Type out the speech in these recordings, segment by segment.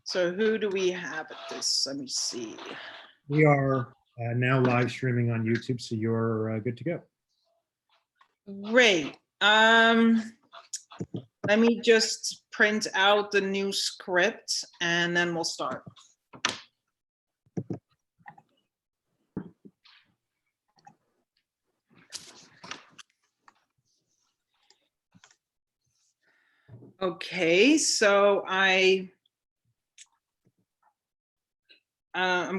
So who do we have at this? Let me see. We are now live streaming on YouTube, so you're good to go. Great. Let me just print out the new script and then we'll start. Okay, so I'm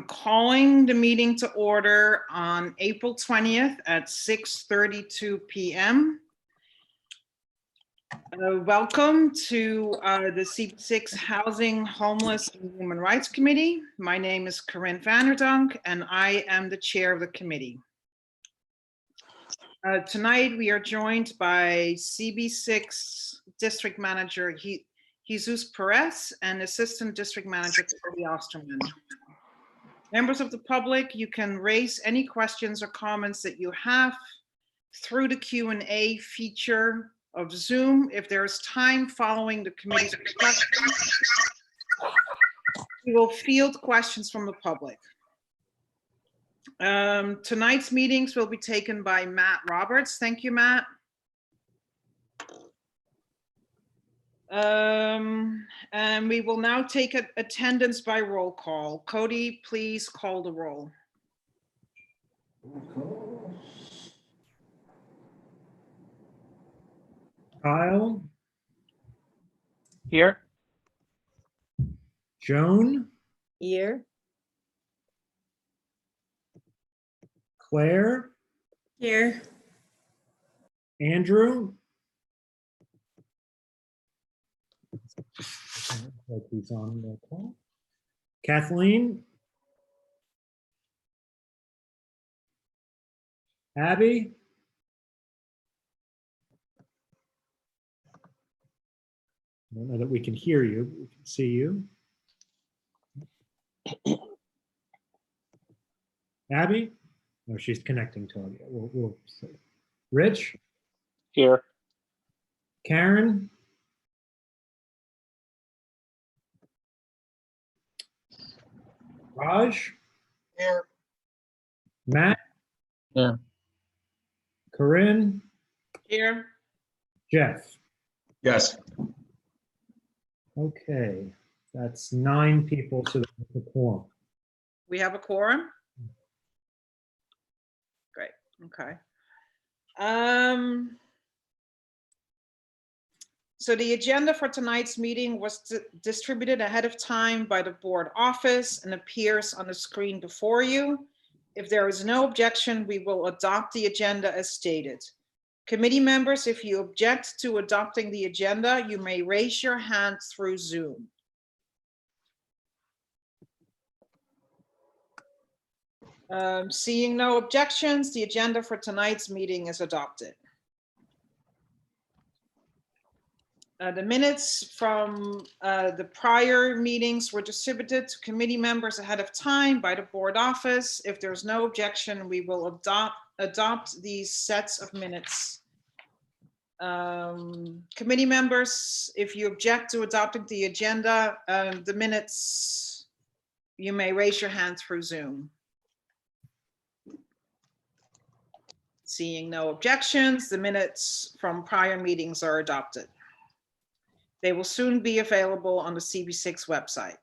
calling the meeting to order on April 20th at 6:32 p.m. Welcome to the CB6 Housing, Homeless, and Human Rights Committee. My name is Corinne Vanderdonk, and I am the chair of the committee. Tonight, we are joined by CB6 District Manager Jesus Perez and Assistant District Manager Toby Osterman. Members of the public, you can raise any questions or comments that you have through the Q&A feature of Zoom. If there is time following the committee's discussion, we will field questions from the public. Tonight's meetings will be taken by Matt Roberts. Thank you, Matt. And we will now take attendance by roll call. Cody, please call the roll. Kyle, Here. Joan, Here. Claire, Here. Andrew. Like he's on the call. Kathleen, Abby, I don't know that we can hear you, but we can see you. Abby? No, she's connecting to you. We'll see. Rich? Here. Karen? Raj? Here. Matt? Here. Corinne? Here. Jeff? Yes. Okay, that's 9 people, so that's a quorum. We have a quorum? Great, okay. So the agenda for tonight's meeting was distributed ahead of time by the board office and appears on the screen before you. If there is no objection, we will adopt the agenda as stated. Committee members, if you object to adopting the agenda, you may raise your hand through Zoom. Seeing no objections, the agenda for tonight's meeting is adopted. The minutes from the prior meetings were distributed to committee members ahead of time by the board office. If there's no objection, we will adopt these sets of minutes. Committee members, if you object to adopting the agenda, the minutes, you may raise your hand through Zoom. Seeing no objections, the minutes from prior meetings are adopted. They will soon be available on the CB6 website.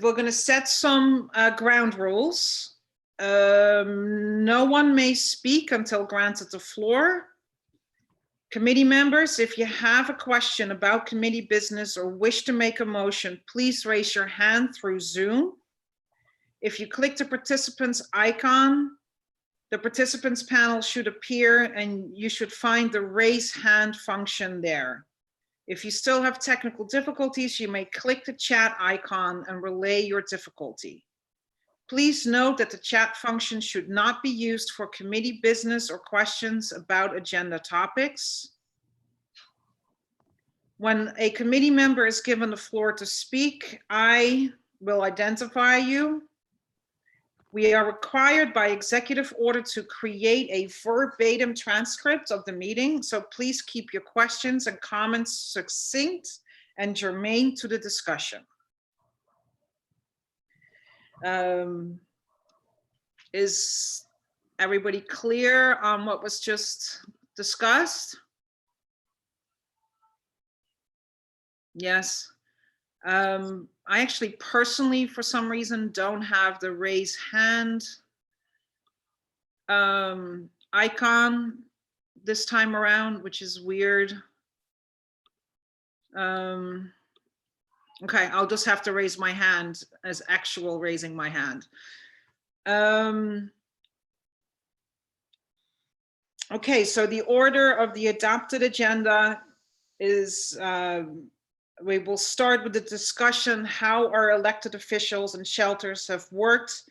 We're going to set some ground rules. No one may speak until granted the floor. Committee members, if you have a question about committee business or wish to make a motion, please raise your hand through Zoom. If you click the participants icon, the participants panel should appear and you should find the raise hand function there. If you still have technical difficulties, you may click the chat icon and relay your difficulty. Please note that the chat function should not be used for committee business or questions about agenda topics. When a committee member is given the floor to speak, I will identify you. We are required by executive order to create a verbatim transcript of the meeting, so please keep your questions and comments succinct and germane to the discussion. Is everybody clear on what was just discussed? Yes. I actually personally, for some reason, don't have the raise hand icon this time around, which is weird. Okay, I'll just have to raise my hand as actual raising my hand. Okay, so the order of the adopted agenda is we will start with the discussion how our elected officials and shelters have worked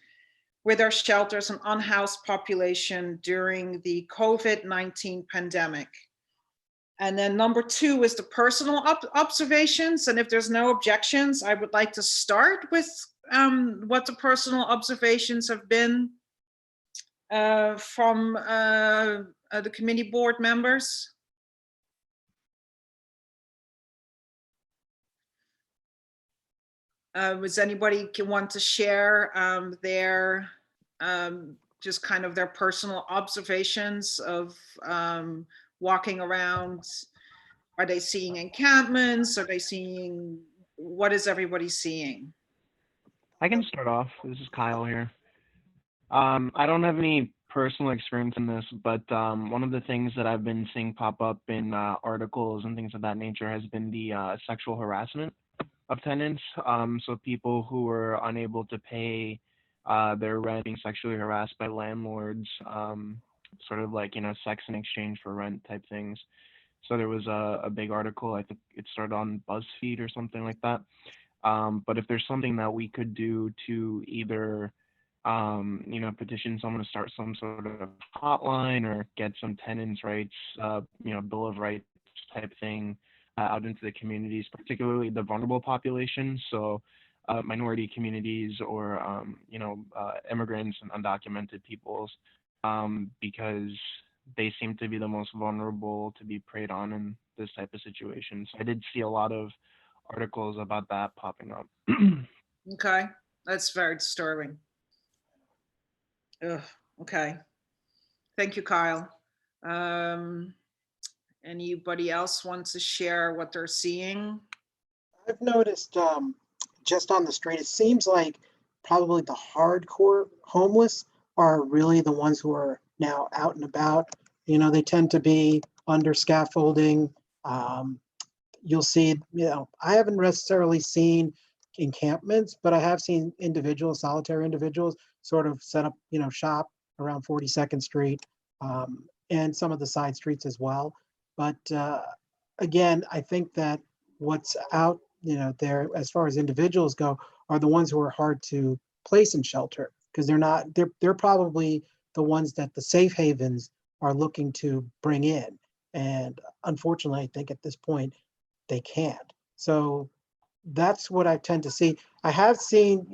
with our shelters and unhoused population during the COVID-19 pandemic. And then number 2 is the personal observations. And if there's no objections, I would like to start with what the personal observations have been from the committee board members. Does anybody want to share their just kind of their personal observations of walking around? Are they seeing encampments? Are they seeing, what is everybody seeing? I can start off. This is Kyle here. I don't have any personal experience in this, but one of the things that I've been seeing pop up in articles and things of that nature has been the sexual harassment of tenants. So people who were unable to pay their rent, being sexually harassed by landlords, sort of like, sex in exchange for rent type things. So there was a big article, I think it started on BuzzFeed or something like that. But if there's something that we could do to either, petition someone to start some sort of hotline or get some tenants' rights, Bill of Rights type thing out into the communities, particularly the vulnerable population. So minority communities or, immigrants and undocumented peoples, because they seem to be the most vulnerable to be preyed on in this type of situation. So I did see a lot of articles about that popping up. Okay, that's very disturbing. Ugh, okay. Thank you, Kyle. Anybody else want to share what they're seeing? I've noticed just on the street, it seems like probably the hardcore homeless are really the ones who are now out and about. They tend to be under scaffolding. You'll see, I haven't necessarily seen encampments, but I have seen individuals, solitary individuals, sort of set up, shop around 42nd Street and some of the side streets as well. But again, I think that what's out, there as far as individuals go are the ones who are hard to place in shelter because they're probably the ones that the safe havens are looking to bring in. And unfortunately, I think at this point, they can't. So that's what I tend to see. I have seen,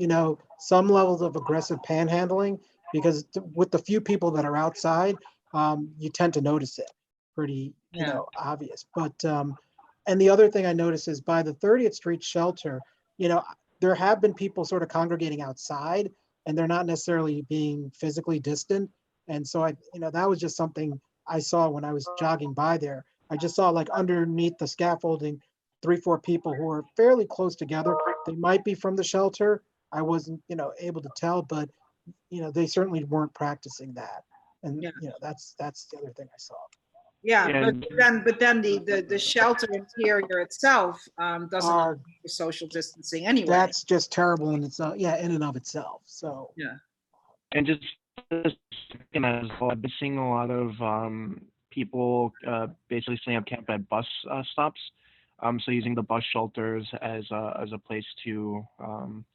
some levels of aggressive panhandling because with the few people that are outside, you tend to notice it pretty, obvious. But, and the other thing I noticed is by the 30th Street shelter, there have been people sort of congregating outside and they're not necessarily being physically distant. And so that was just something I saw when I was jogging by there. I just saw like underneath the scaffolding, 3-4 people who are fairly close together. They might be from the shelter. I wasn't, able to tell, but, they certainly weren't practicing that. And, that's the other thing I saw. Yeah, but then the shelter interior itself doesn't allow for social distancing anyway. That's just terrible in itself. Yeah, in and of itself. So yeah. And just as well, I've been seeing a lot of people basically setting up camp at bus stops. So using the bus shelters as a place to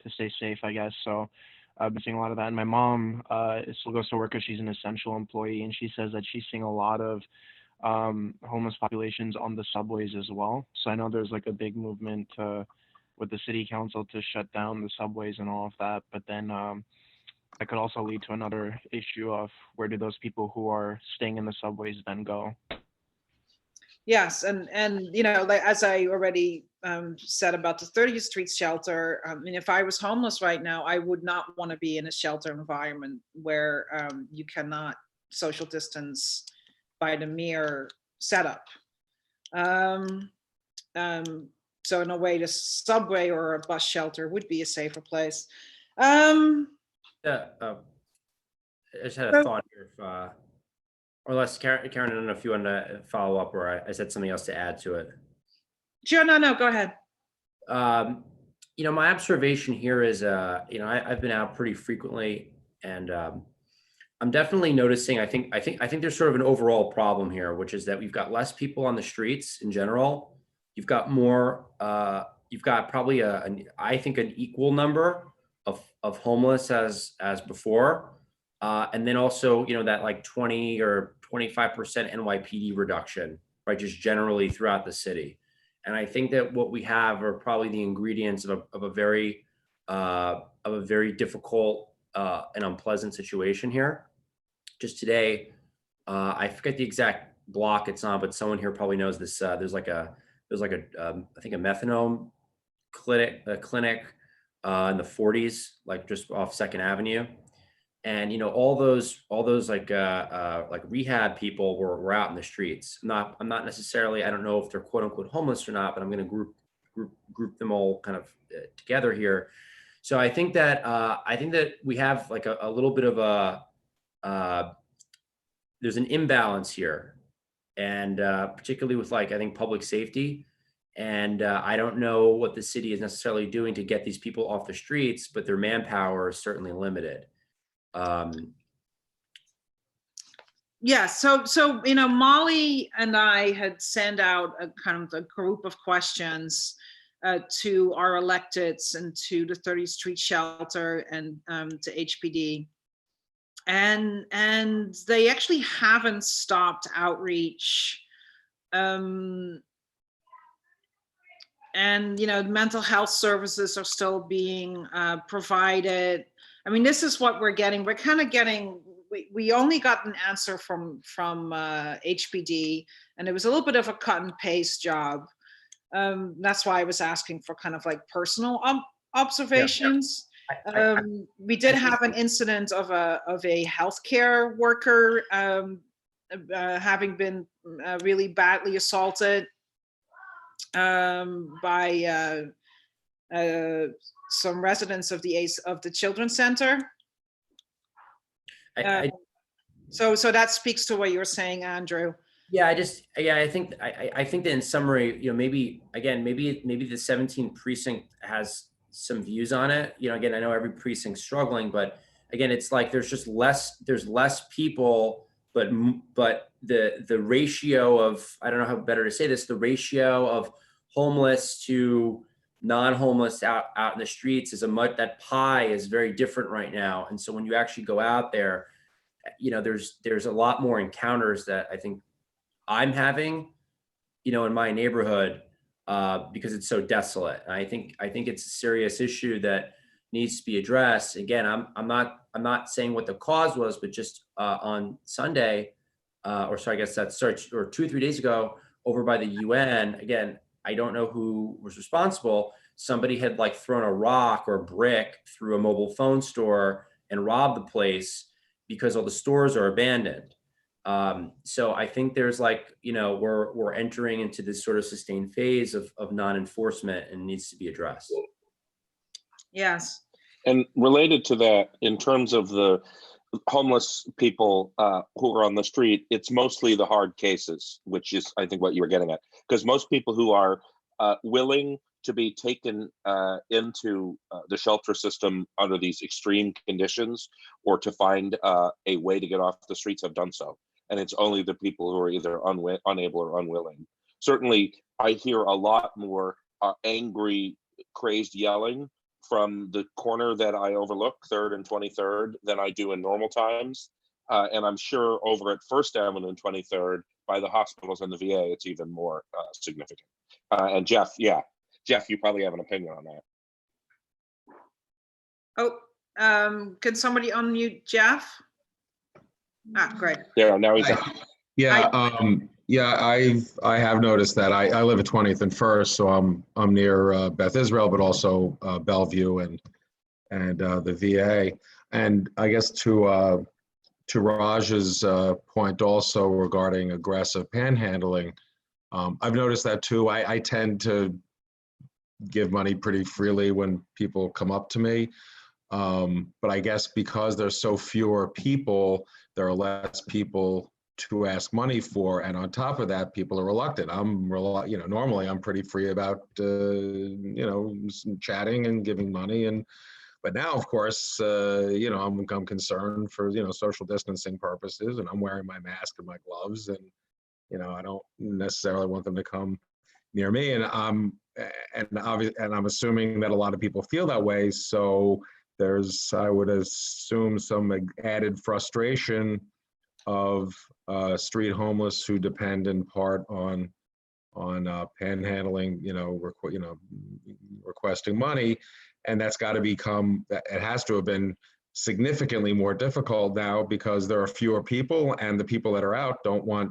stay safe, I guess. So I've been seeing a lot of that. And my mom still goes to work because she's an essential employee, and she says that she's seeing a lot of homeless populations on the subways as well. So I know there's like a big movement with the city council to shut down the subways and all of that. But then that could also lead to another issue of where do those people who are staying in the subways then go? Yes, and you know, like as I already said about the 30th Street shelter, I mean, if I was homeless right now, I would not want to be in a shelter environment where you cannot social distance by the mere setup. So in a way, the subway or a bus shelter would be a safer place. Yeah, I just had So- a thought here. If, or unless Karen, I don't know if you want to follow up, or I said something else to add to it. Sure, no, go ahead. You know, my observation here is, you know, I've been out pretty frequently, and I'm definitely noticing. I think there's sort of an overall problem here, which is that we've got less people on the streets in general. You've got more. You've got probably I think an equal number of homeless as before, and then also, you know, that like 20 or 25% NYPD reduction, right? Just generally throughout the city. And I think that what we have are probably the ingredients of a very difficult and unpleasant situation here. Just today, I forget the exact block it's on, but someone here probably knows this. There's like a I think a methadone clinic in the 40s, like just off 2nd Avenue. And you know, all those like rehab people were out in the streets. I'm not necessarily, I don't know if they're quote unquote homeless or not, but I'm going to group them all kind of together here. So I think that we have like a little bit of there's an imbalance here, and particularly with like, I think, public safety. And I don't know what the city is necessarily doing to get these people off the streets, but their manpower is certainly limited. Yeah, so you know, Molly and I had sent out a kind of a group of questions to our electeds and to the 30th Street shelter and to HPD, and they actually haven't stopped outreach. And you know, mental health services are still being provided. I mean, this is what we're getting. We're kind of getting, we only got an answer from HPD, and it was a little bit of a cut and paste job. That's why I was asking for kind of like personal observations. We did have an incident of a healthcare worker having been really badly assaulted by some residents of the Children's Center. So that speaks to what you were saying, Andrew. Yeah, I think that in summary, you know, maybe the 17th precinct has some views on it. You know, again, I know every precinct's struggling, but again, it's like there's less people, but the ratio of, I don't know how better to say this, the ratio of homeless to non-homeless out in the streets that pie is very different right now. And so when you actually go out there, you know, there's a lot more encounters that I think I'm having, you know, in my neighborhood, because it's so desolate. And I think it's a serious issue that needs to be addressed. Again, I'm not saying what the cause was, but just on Sunday, or 2 or 3 days ago, over by the UN, again, I don't know who was responsible. Somebody had like thrown a rock or a brick through a mobile phone store and robbed the place because all the stores are abandoned. So I think there's like, you know, we're entering into this sort of sustained phase of non-enforcement, and needs to be addressed. Yes. And related to that, in terms of the homeless people who are on the street, it's mostly the hard cases, which is, I think, what you were getting at. Because most people who are willing to be taken into the shelter system under these extreme conditions, or to find a way to get off the streets, have done so. And it's only the people who are either unable or unwilling. Certainly, I hear a lot more angry, crazed yelling from the corner that I overlook, 3rd and 23rd, than I do in normal times. And I'm sure over at 1st Avenue and 23rd, by the hospitals and the VA, it's even more significant. And Jeff, you probably have an opinion on that. Oh, Can somebody unmute Jeff? Ah, great. There, now he's on. Yeah, I have noticed that. I live at 20th and First, so I'm near Beth Israel, but also Bellevue and the VA. And I guess to Raj's point also regarding aggressive panhandling, I've noticed that too. I tend to give money pretty freely when people come up to me. But I guess because there's so fewer people, there are less people to ask money for, and on top of that, people are reluctant. Normally I'm pretty free about chatting and giving money, but now, of course, I'm concerned for social distancing purposes, and I'm wearing my mask and my gloves, and I don't necessarily want them to come near me, and I'm assuming that a lot of people feel that way. So there's, I would assume, some added frustration of street homeless who depend in part on panhandling, requesting money, and that's got to become. It has to have been significantly more difficult now because there are fewer people, and the people that are out don't want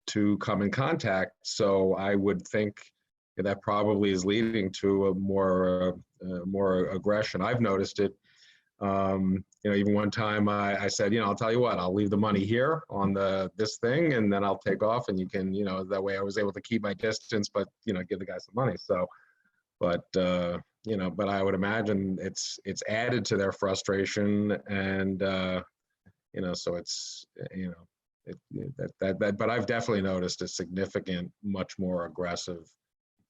to come in contact. So I would think that probably is leading to a more aggression. I've noticed it. Even one time I said, I'll tell you what, I'll leave the money here on this thing, and then I'll take off, and you can, that way I was able to keep my distance, but give the guy some money. So, but I would imagine it's added to their frustration, and so it's but I've definitely noticed a significant, much more aggressive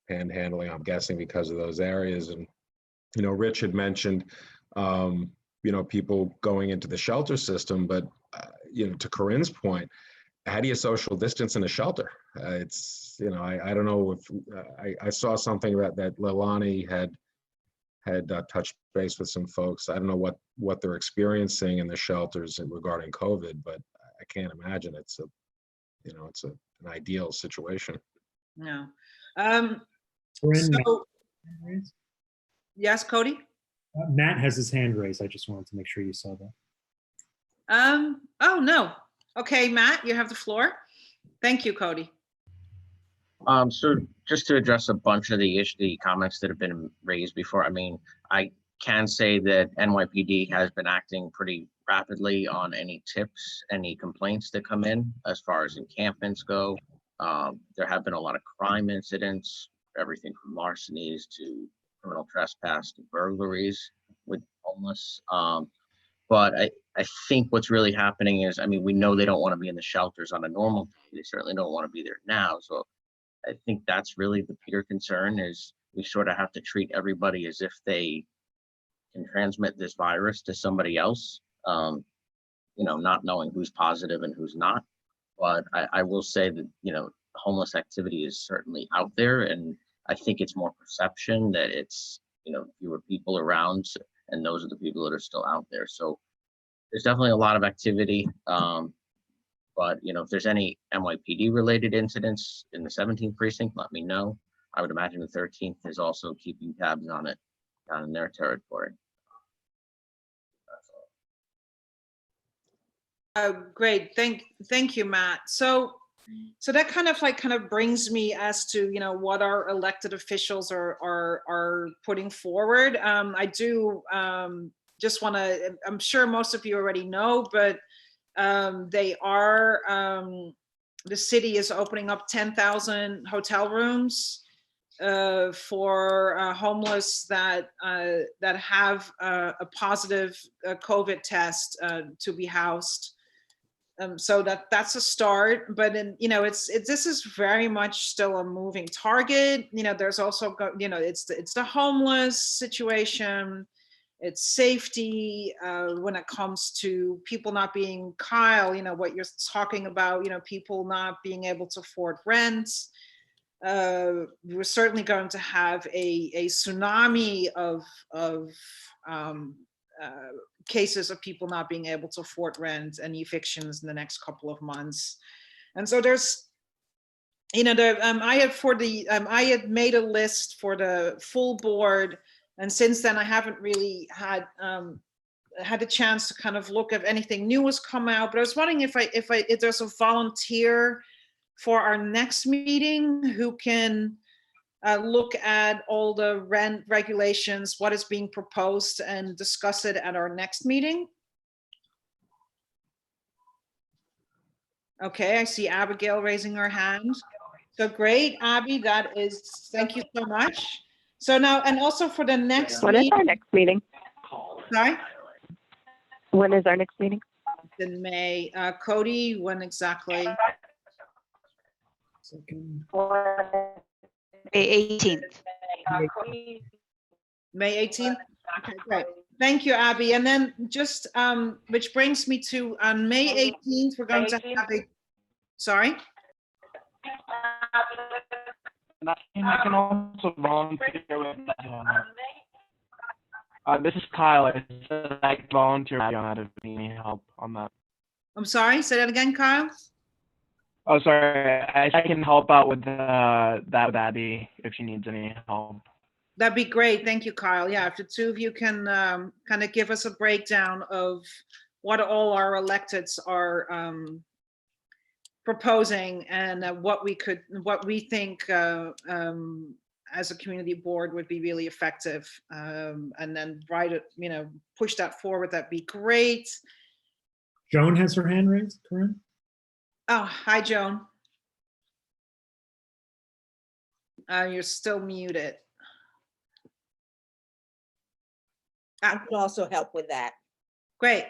panhandling. I'm guessing because of those areas, and Rich had mentioned. People going into the shelter system, but to Corinne's point, how do you social distance in a shelter? It's I don't know if I saw something that Leilani had touched base with some folks. I don't know what they're experiencing in the shelters regarding COVID, but I can't imagine it's an ideal situation. No. Corinne, So, Matt, yes, Cody? Matt has his hand raised. I just wanted to make sure you saw that. Oh, no. Okay, Matt, you have the floor. Thank you, Cody. So just to address a bunch of the comments that have been raised before, I can say that NYPD has been acting pretty rapidly on any tips, any complaints that come in as far as encampments go. There have been a lot of crime incidents, everything from larcenies to criminal trespass to burglaries with homeless. But I think what's really happening is, we know they don't want to be in the shelters on a normal day. They certainly don't want to be there now. So I think that's really the bigger concern, is we sort of have to treat everybody as if they can transmit this virus to somebody else, not knowing who's positive and who's not. But I will say that, homeless activity is certainly out there, and I think it's more perception that it's, fewer people around, and those are the people that are still out there. So there's definitely a lot of activity. But, if there's any NYPD related incidents in the 17th precinct, let me know. I would imagine the 13th is also keeping tabs on it down in their territory. That's all. Great. Thank you, Matt. So that kind of brings me as to what our elected officials are putting forward. I do just want to. I'm sure most of you already know, but they are. The city is opening up 10,000 hotel rooms for homeless that have a positive COVID test to be housed. So that's a start, but this is very much still a moving target. There's also it's the homeless situation, it's safety when it comes to people not being, Kyle, what you're talking about, people not being able to afford rent. We're certainly going to have a tsunami of cases of people not being able to afford rent and evictions in the next couple of months. And so there's, I had made a list for the full board, and since then I haven't really had had a chance to kind of look if anything new has come out, but I was wondering if there's a volunteer for our next meeting who can look at all the rent regulations, what is being proposed, and discuss it at our next meeting. Okay, I see Abigail raising her hand. So great, Abby, thank you so much. So now, and also for the next When is meeting, our next meeting? sorry, When is our next meeting? in May. Cody, when exactly? Second. May 18th. May 18th? Okay, great. Thank you, Abby. And then just, which brings me to, on May 18th, we're going to have a, sorry? And I can also volunteer with this is Kyle. I said I can volunteer on that if you need help on that. I'm sorry, say that again, Kyle? Oh, sorry. I can help out with that with Abby if she needs any help. That'd be great. Thank you, Kyle. Yeah, if the two of you can kind of give us a breakdown of what all our electeds are proposing and what we think as a community board would be really effective, and then push that forward. That'd be great. Joan has her hand raised, Corinne? Oh, hi, Joan. You're still muted. I can also help with that. Great.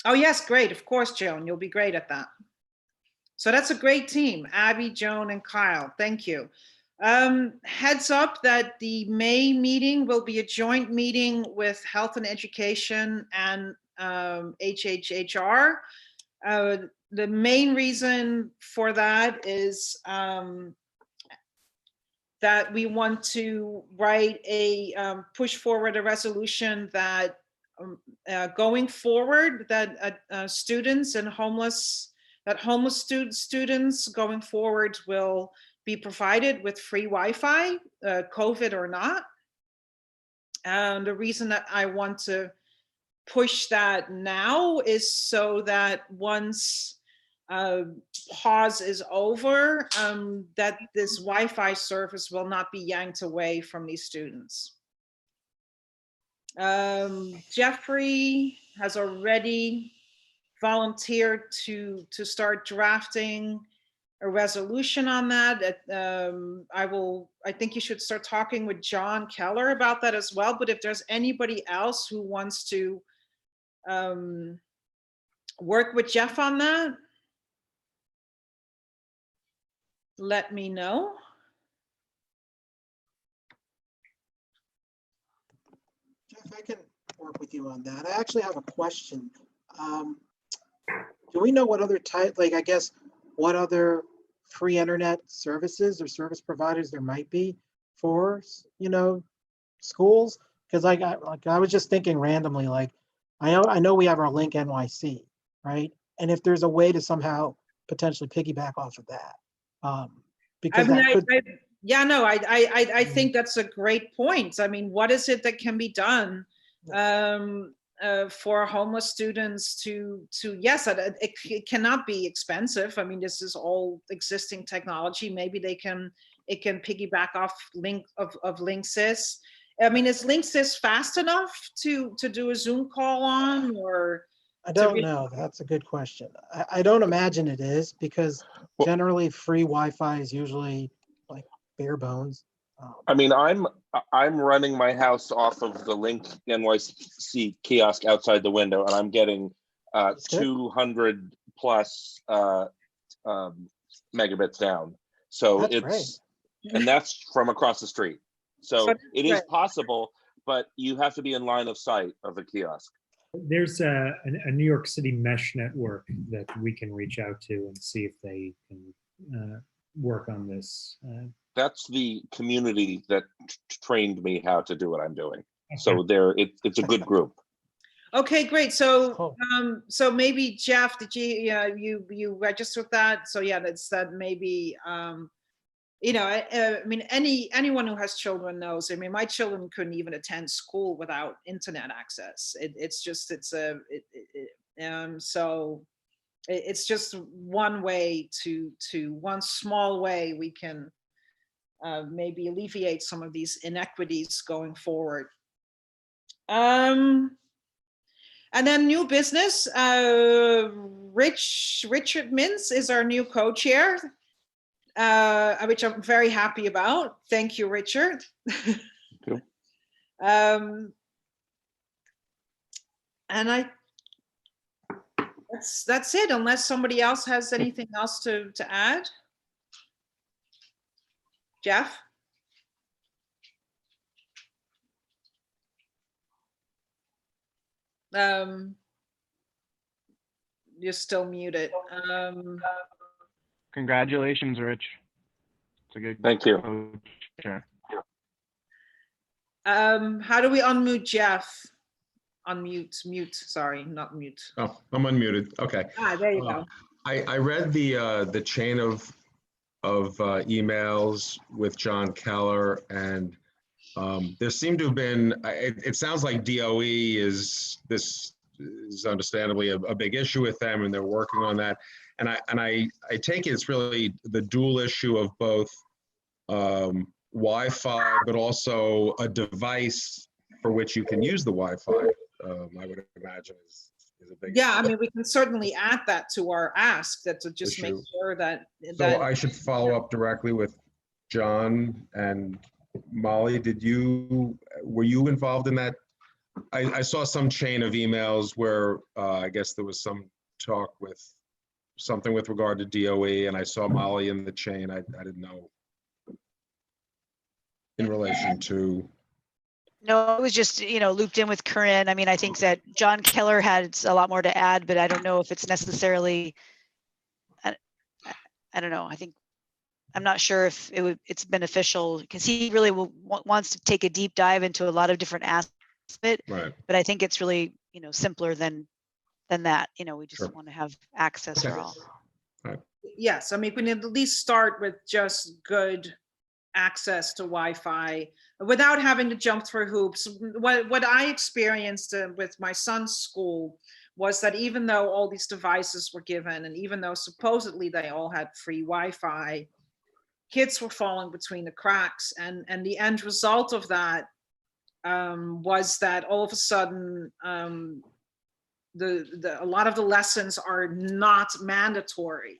Oh, yes, great. Of course, Joan, you'll be great at that. So that's a great team, Abby, Joan, and Kyle. Thank you. Heads up that the May meeting will be a joint meeting with Health and Education and HHHR. The main reason for that is that we want to write push forward a resolution that going forward, that students and homeless students going forward will be provided with free Wi-Fi, COVID or not. And the reason that I want to push that now is so that once pause is over, that this Wi-Fi service will not be yanked away from these students. Jeffrey has already volunteered to start drafting a resolution on that. I think you should start talking with John Keller about that as well. But if there's anybody else who wants to work with Jeff on that, let me know. Jeff, I can work with you on that. I actually have a question. Do we know what other type, like, I guess, what other free internet services or service providers there might be for, schools? Because I was just thinking randomly, like, I know we have our Link NYC, right? And if there's a way to somehow potentially piggyback off of that, because I think that's a great point. I mean, what is it that can be done for homeless students to yes, it cannot be expensive. I mean, this is all existing technology. Maybe it can piggyback off Linksys. I mean, is Linksys fast enough to do a Zoom call on, or? I don't know. That's a good question. I don't imagine it is, because generally free Wi-Fi is usually like bare bones. I mean, I'm running my house off of the Link NYC kiosk outside the window, and I'm getting 200 plus megabits down. So That's it's great. And that's from across the street. So it is right. possible, but you have to be in line of sight of the kiosk. There's a New York City mesh network that we can reach out to and see if they can work on this. That's the community that trained me how to do what I'm doing. Okay. So it's a good group. Okay, great. So Cool. so maybe Jeff, did you register with that? So yeah, that's that maybe you know, I mean, anyone who has children knows. I mean, my children couldn't even attend school without internet access. It's just, so it's just one way to one small way we can maybe alleviate some of these inequities going forward. And then new business, Richard Mintz is our new co-chair, which I'm very happy about. Thank you, Richard. Cool. And that's it, unless somebody else has anything else to add. Jeff? You're still muted. Congratulations, Rich. It's a good. Thank you. co-chair. How do we unmute Jeff? Mute, sorry, not mute. Oh, I'm unmuted. Okay. There you go. I read the chain of emails with John Keller, and there seemed to have been, it sounds like DOE is understandably a big issue with them, and they're working on that. And I take it it's really the dual issue of both Wi-Fi, but also a device for which you can use the Wi-Fi. I would imagine is a big Yeah, I mean, we can certainly add that to our ask, that to just make issue. sure that. So I should follow up directly with John and Molly. Were you involved in that? I saw some chain of emails where I guess there was some talk with something with regard to DOE, and I saw Molly in the chain. I didn't know in relation to. No, it was just, looped in with Corinne. I mean, I think that John Keller had a lot more to add, but I don't know if it's necessarily, I don't know. I'm not sure if it's beneficial, because he really wants to take a deep dive into a lot of different aspects of it. Right. But I think it's really, simpler than that. We just Sure. want to have access for all. Yes, I mean, we can at least start with just good access to Wi-Fi without having to jump through hoops. What I experienced with my son's school was that even though all these devices were given, and even though supposedly they all had free Wi-Fi, kids were falling between the cracks, and the end result of that was that all of a sudden a lot of the lessons are not mandatory.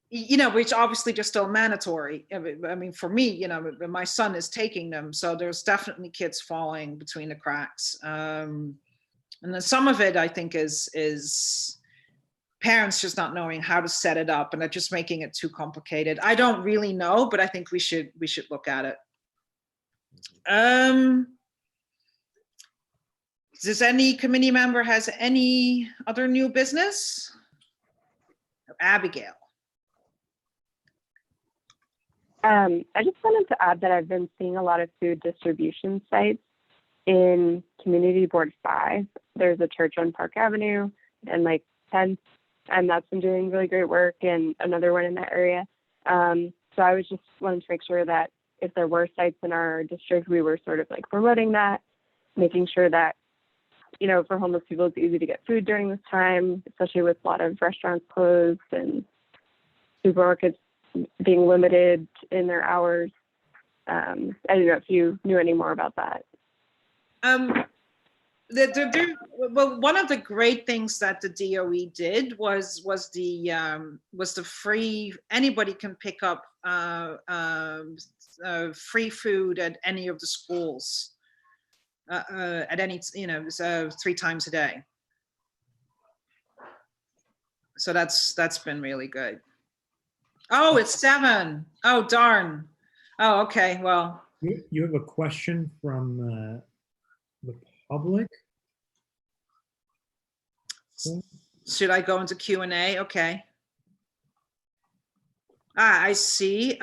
Which obviously just still mandatory. I mean, for me, my son is taking them, so there's definitely kids falling between the cracks. And then some of it, I think, is parents just not knowing how to set it up, and they're just making it too complicated. I don't really know, but I think we should look at it. Does any committee member has any other new business? Abigail. I just wanted to add that I've been seeing a lot of food distribution sites in Community Board 5. There's a church on Park Avenue and 10th, and that's been doing really great work, and another one in that area. So I was just wanting to make sure that if there were sites in our district, we were sort of promoting that, making sure that, for homeless people, it's easy to get food during this time, especially with a lot of restaurants closed and supermarkets being limited in their hours. I don't know if you knew any more about that. Well, one of the great things that the DOE did was the free, anybody can pick up free food at any of the schools at any 3 times a day. So that's been really good. Oh, it's 7. Oh, darn. Oh, okay. Well, You have a question from the public? should I go into Q&A? Okay. I see.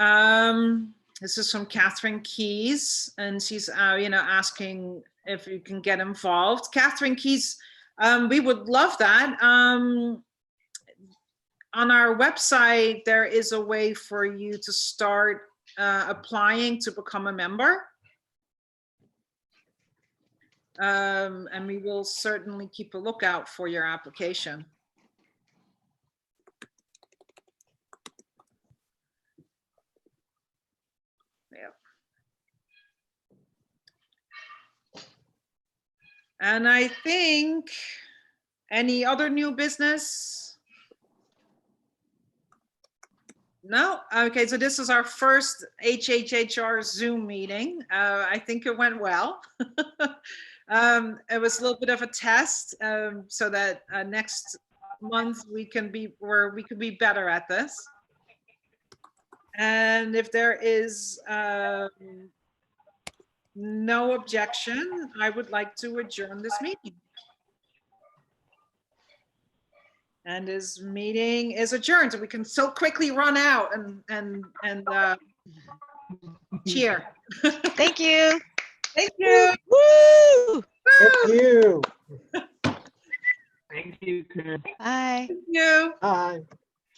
This is from Catherine Keys, and she's asking if you can get involved. Catherine Keys, we would love that. on our website, there is a way for you to start applying to become a member. And we will certainly keep a lookout for your application. And I think, any other new business? No? Okay, so this is our first HHHR Zoom meeting. I think it went well. It was a little bit of a test, so that next month we can be better at this. And if there is no objection, I would like to adjourn this meeting. And this meeting is adjourned, so we can so quickly run out and cheer. Thank you. Thank you. Woo! Thank you. Thank you, Chris. Bye. Thank you. Bye.